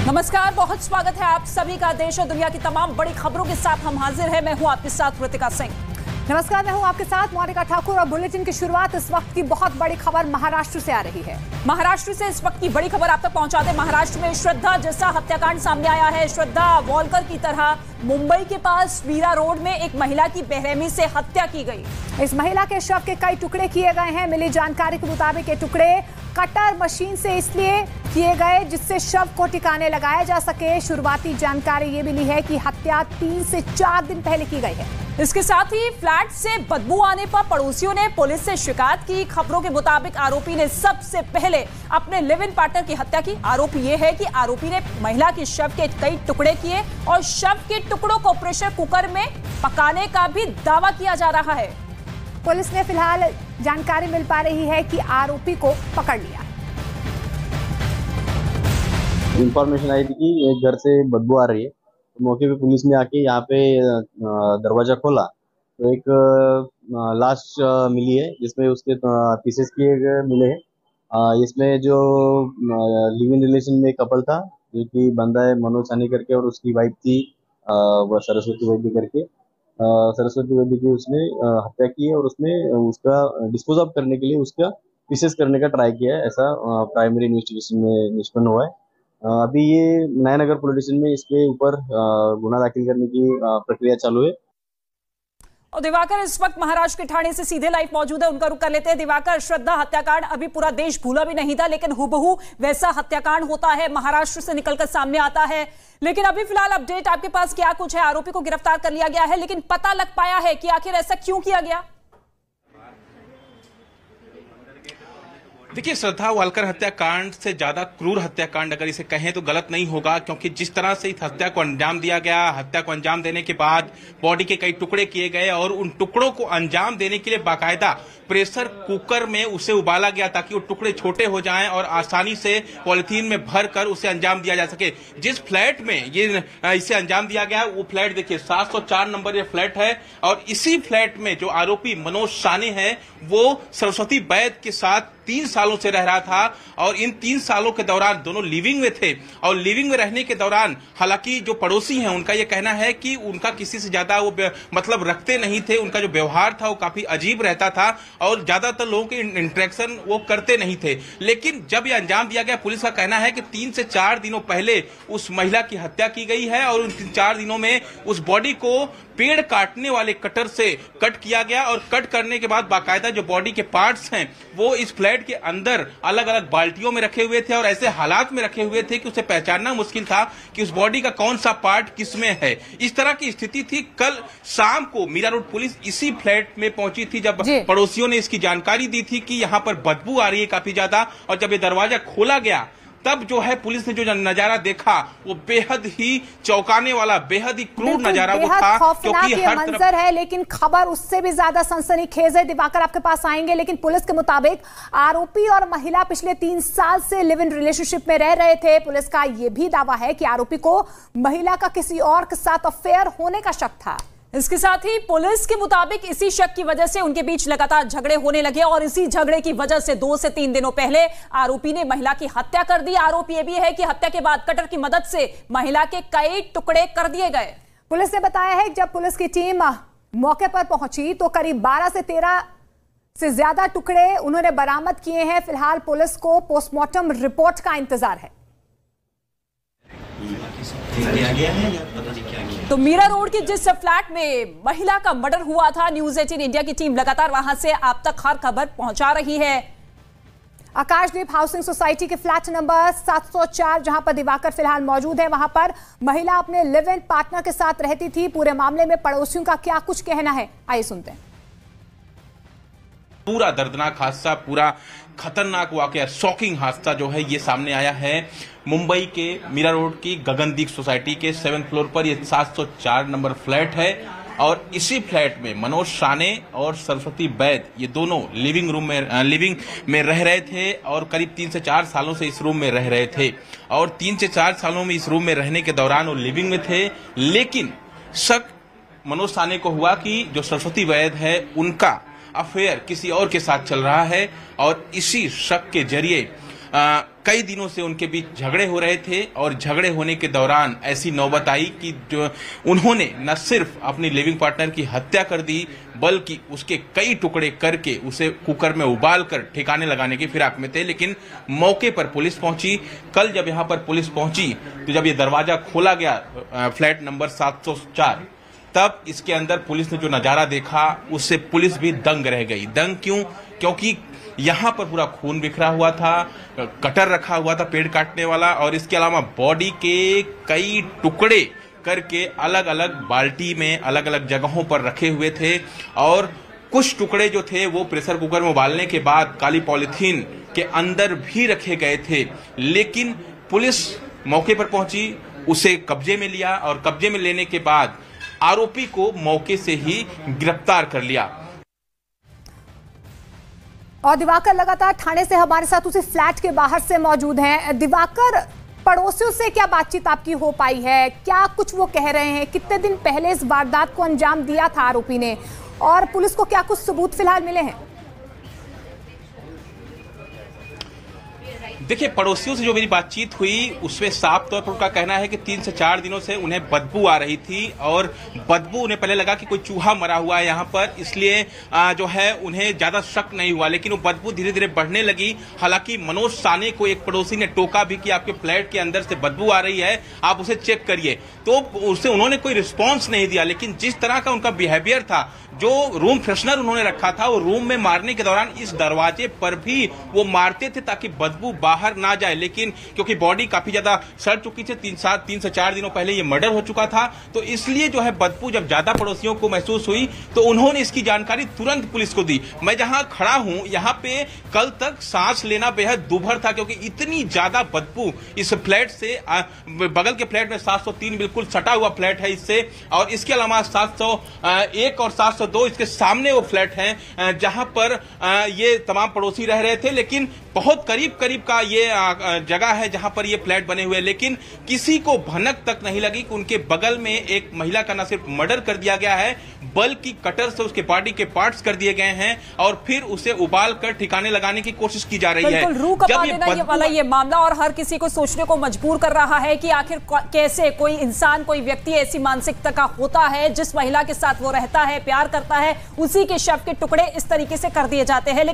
नमस्कार, बहुत स्वागत है आप सभी का। देश और दुनिया की तमाम बड़ी खबरों के साथ हम हाजिर हैं। मैं हूं आपके साथ ऋतिका सिंह। नमस्कार, मैं हूं आपके साथ मोनिका ठाकुर और बुलेटिन की शुरुआत इस वक्त की बहुत बड़ी खबर महाराष्ट्र से आ रही है। महाराष्ट्र से इस वक्त की बड़ी खबर आप तक पहुंचा दें। महाराष्ट्र में श्रद्धा जैसा हत्याकांड सामने आया है। श्रद्धा वॉलकर की तरह मुंबई के पास मीरा रोड में एक महिला की बेरहमी से हत्या की गई। इस महिला के शव के कई टुकड़े किए गए हैं। मिली जानकारी के मुताबिक ये टुकड़े कटर मशीन से इसलिए किए गए जिससे शव को ठिकाने लगाया जा सके। शुरुआती जानकारी ये मिली है कि हत्या 3 से 4 दिन पहले की गई है। इसके साथ ही फ्लैट से बदबू आने पर पड़ोसियों ने पुलिस से शिकायत की। खबरों के मुताबिक आरोपी ने सबसे पहले अपने लिव इन पार्टनर की हत्या की। आरोप यह है कि आरोपी ने महिला के शव के कई टुकड़े किए और शव के टुकड़ों को प्रेशर कुकर में पकाने का भी दावा किया जा रहा है। पुलिस ने फिलहाल जानकारी मिल पा रही है कि आरोपी को पकड़ लिया। इंफॉर्मेशन आई थी कि एक घर से बदबू आ रही है, तो मौके पे पुलिस ने आके यहाँ पे दरवाजा खोला तो एक लाश मिली है जिसमें उसके पीसेस किए गए मिले हैं। इसमें जो लिव इन रिलेशन में कपल था जो कि बंदा है मनोज सानी करके और उसकी वाइफ थी वह सरस्वती वैद्य करके। सरस्वती वैद्य की उसने हत्या की है और उसने उसका डिस्पोज ऑफ करने के लिए उसका पीसेस करने का ट्राई किया है, ऐसा प्राइमरी इन्वेस्टिगेशन में निष्पन्न हुआ है। अभी ये नयानगर पुलिस स्टेशन में इसके ऊपर गुना दाखिल करने की प्रक्रिया चालू है। और दिवाकर इस वक्त महाराष्ट्र के ठाणे से सीधे लाइव मौजूद है, उनका रुख कर लेते हैं। दिवाकर, श्रद्धा हत्याकांड अभी पूरा देश भूला भी नहीं था, लेकिन हुबहू वैसा हत्याकांड होता है, महाराष्ट्र से निकलकर सामने आता है। लेकिन अभी फिलहाल अपडेट आपके पास क्या कुछ है? आरोपी को गिरफ्तार कर लिया गया है, लेकिन पता लग पाया है कि आखिर ऐसा क्यों किया गया? देखिए, श्रद्धा वॉलकर हत्याकांड से ज्यादा क्रूर हत्याकांड अगर इसे कहें तो गलत नहीं होगा, क्योंकि जिस तरह से इस हत्या को अंजाम दिया गया, हत्या को अंजाम देने के बाद बॉडी के कई टुकड़े किए गए और उन टुकड़ों को अंजाम देने के लिए बाकायदा प्रेशर कुकर में उसे उबाला गया ताकि वो टुकड़े छोटे हो जाएं और आसानी से पॉलिथीन में भरकर उसे अंजाम दिया जा सके। जिस फ्लैट में ये इसे अंजाम दिया गया वो फ्लैट देखिए 704 नंबर ये फ्लैट है और इसी फ्लैट में जो आरोपी मनोज सानी है वो सरस्वती वैद्य के साथ 3 सालों से रह रहा था और इन 3 सालों के दौरान दोनों लिविंग में थे। और लिविंग में रहने के दौरान हालांकि जो पड़ोसी हैं उनका यह कहना है कि उनका किसी से ज्यादा वो मतलब रखते नहीं थे, उनका जो व्यवहार था वो काफी अजीब रहता था और ज्यादातर लोगों के इंटरेक्शन वो करते नहीं थे। लेकिन जब यह अंजाम दिया गया, पुलिस का कहना है कि 3 से 4 दिनों पहले उस महिला की हत्या की गई है और उन 4 दिनों में उस बॉडी को पेड़ काटने वाले कटर से कट किया गया और कट करने के बाद बाकायदा जो बॉडी के पार्ट्स हैं वो इस फ्लैट के अंदर अलग अलग बाल्टियों में रखे हुए थे और ऐसे हालात में रखे हुए थे कि उसे पहचानना मुश्किल था कि उस बॉडी का कौन सा पार्ट किसमें है। इस तरह की स्थिति थी। कल शाम को मीरा रोड पुलिस इसी फ्लैट में पहुंची थी जब पड़ोसियों ने इसकी जानकारी दी थी कि यहाँ पर बदबू आ रही है काफी ज्यादा, और जब ये दरवाजा खोला गया तब जो है पुलिस ने जो नजारा देखा वो बेहद ही चौंकाने वाला, बेहद ही क्रूर नजारा वो था, क्योंकि हर मंजर है। लेकिन खबर उससे भी ज्यादा सनसनीखेज है। दिवाकर आपके पास आएंगे, लेकिन पुलिस के मुताबिक आरोपी और महिला पिछले 3 साल से लिव इन रिलेशनशिप में रह रहे थे। पुलिस का यह भी दावा है कि आरोपी को महिला का किसी और के साथ अफेयर होने का शक था। इसके साथ ही पुलिस के मुताबिक इसी शक की वजह से उनके बीच लगातार झगड़े होने लगे और इसी झगड़े की वजह से 2 से 3 दिनों पहले आरोपी ने महिला की हत्या कर दी। आरोप यह भी है कि हत्या के बाद कटर की मदद से महिला के कई टुकड़े कर दिए गए। पुलिस ने बताया है कि जब पुलिस की टीम मौके पर पहुंची तो करीब 12 से 13 से ज्यादा टुकड़े उन्होंने बरामद किए हैं। फिलहाल पुलिस को पोस्टमार्टम रिपोर्ट का इंतजार है। तो मीरा रोड के जिस फ्लैट में महिला का मर्डर हुआ था, न्यूज 18 इंडिया की टीम लगातार वहां से आप तक हर खबर पहुंचा रही है। आकाशदीप हाउसिंग सोसाइटी के फ्लैट नंबर 704 जहां पर दिवाकर फिलहाल मौजूद है, वहां पर महिला अपने लिव इन पार्टनर के साथ रहती थी। पूरे मामले में पड़ोसियों का क्या कुछ कहना है, आइए सुनते हैं। पूरा दर्दनाक हादसा, पूरा खतरनाक वाकया, शॉकिंग हादसा जो है ये सामने आया है मुंबई के मीरा रोड की गगनदीप सोसाइटी के 7th फ्लोर पर। ये 704 नंबर फ्लैट है और इसी फ्लैट में मनोज साने और सरस्वती वैद्य ये दोनों लिविंग में रह रहे थे और करीब 3 से 4 सालों से इस रूम में रह रहे थे। और 3 से 4 सालों में इस रूम में रहने के दौरान वो लिविंग में थे, लेकिन शक मनोज साने को हुआ कि जो सरस्वती वैद्य है उनका अफेयर किसी और के साथ चल रहा है और इसी शक के जरिए कई दिनों से उनके बीच झगड़े हो रहे थे और झगड़े होने के दौरान ऐसी नौबत आई कि जो उन्होंने न सिर्फ अपनी लिविंग पार्टनर की हत्या कर दी बल्कि उसके कई टुकड़े करके उसे कुकर में उबाल कर ठिकाने लगाने की फिराक में थे। लेकिन मौके पर पुलिस पहुंची। कल जब यहां पर पुलिस पहुंची तो जब ये दरवाजा खोला गया फ्लैट नंबर 704, तब इसके अंदर पुलिस ने जो नजारा देखा उससे पुलिस भी दंग रह गई। दंग क्यों? क्योंकि यहां पर पूरा खून बिखरा हुआ था, कटर रखा हुआ था पेड़ काटने वाला, और इसके अलावा बॉडी के कई टुकड़े करके अलग अलग बाल्टी में अलग अलग जगहों पर रखे हुए थे, और कुछ टुकड़े जो थे वो प्रेशर कुकर में उबालने के बाद काली पॉलीथीन के अंदर भी रखे गए थे। लेकिन पुलिस मौके पर पहुंची, उसे कब्जे में लिया और कब्जे में लेने के बाद आरोपी को मौके से ही गिरफ्तार कर लिया। और दिवाकर लगातार थाने से हमारे साथ उसी फ्लैट के बाहर से मौजूद हैं। दिवाकर, पड़ोसियों से क्या बातचीत आपकी हो पाई है? क्या कुछ वो कह रहे हैं? कितने दिन पहले इस वारदात को अंजाम दिया था आरोपी ने, और पुलिस को क्या कुछ सबूत फिलहाल मिले हैं? देखिए, पड़ोसियों से जो मेरी बातचीत हुई उसमें साफ तौर पर उनका कहना है कि 3 से 4 दिनों से उन्हें बदबू आ रही थी, और बदबू उन्हें पहले लगा कि कोई चूहा मरा हुआ है यहाँ पर, इसलिए जो है उन्हें ज्यादा शक नहीं हुआ। लेकिन वो बदबू धीरे धीरे बढ़ने लगी। हालांकि मनोज साने को एक पड़ोसी ने टोका भी कि आपके फ्लैट के अंदर से बदबू आ रही है, आप उसे चेक करिए, तो उससे उन्होंने कोई रिस्पॉन्स नहीं दिया। लेकिन जिस तरह का उनका बिहेवियर था, जो रूम फ्रेशनर उन्होंने रखा था, वो रूम में मारने के दौरान इस दरवाजे पर भी वो मारते थे ताकि बदबू बाहर ना जाए। लेकिन क्योंकि बॉडी काफी ज्यादा सड़ चुकी थी, 3 से 4 दिनों पहले ये मर्डर हो चुका था, तो इसलिए जो है बदबू जब ज्यादा पड़ोसियों को महसूस हुई तो उन्होंने इसकी जानकारी तुरंत पुलिस को दी। मैं जहां खड़ा हूं यहाँ पे कल तक सांस लेना बेहद दुभर था, क्योंकि इतनी ज्यादा बदबू इस फ्लैट से, बगल के फ्लैट में 703 बिल्कुल सटा हुआ फ्लैट है इससे, और इसके अलावा 701 और 702 इसके सामने वो फ्लैट हैं जहां पर ये तमाम पड़ोसी रह रहे थे। लेकिन बहुत करीब करीब का ये जगह है जहां पर ये फ्लैट बने हुए, लेकिन किसी को भनक तक नहीं लगी कि उनके बगल में एक महिला का न सिर्फ मर्डर कर दिया गया है बल्कि कटर से उसके बॉडी के पार्ट्स कर दिए गए हैं, और फिर उसे उबाल कर ठिकाने लगाने की कोशिश की जा रही है। रूह कपा देना ये वाला ये मामला और हर किसी को सोचने को मजबूर कर रहा है कि आखिर कैसे कोई इंसान, कोई व्यक्ति ऐसी मानसिकता का होता है, जिस महिला के साथ वो रहता है, प्यार करता है, उसी के शव के टुकड़े इस तरीके से कर दिए जाते हैं। लेकिन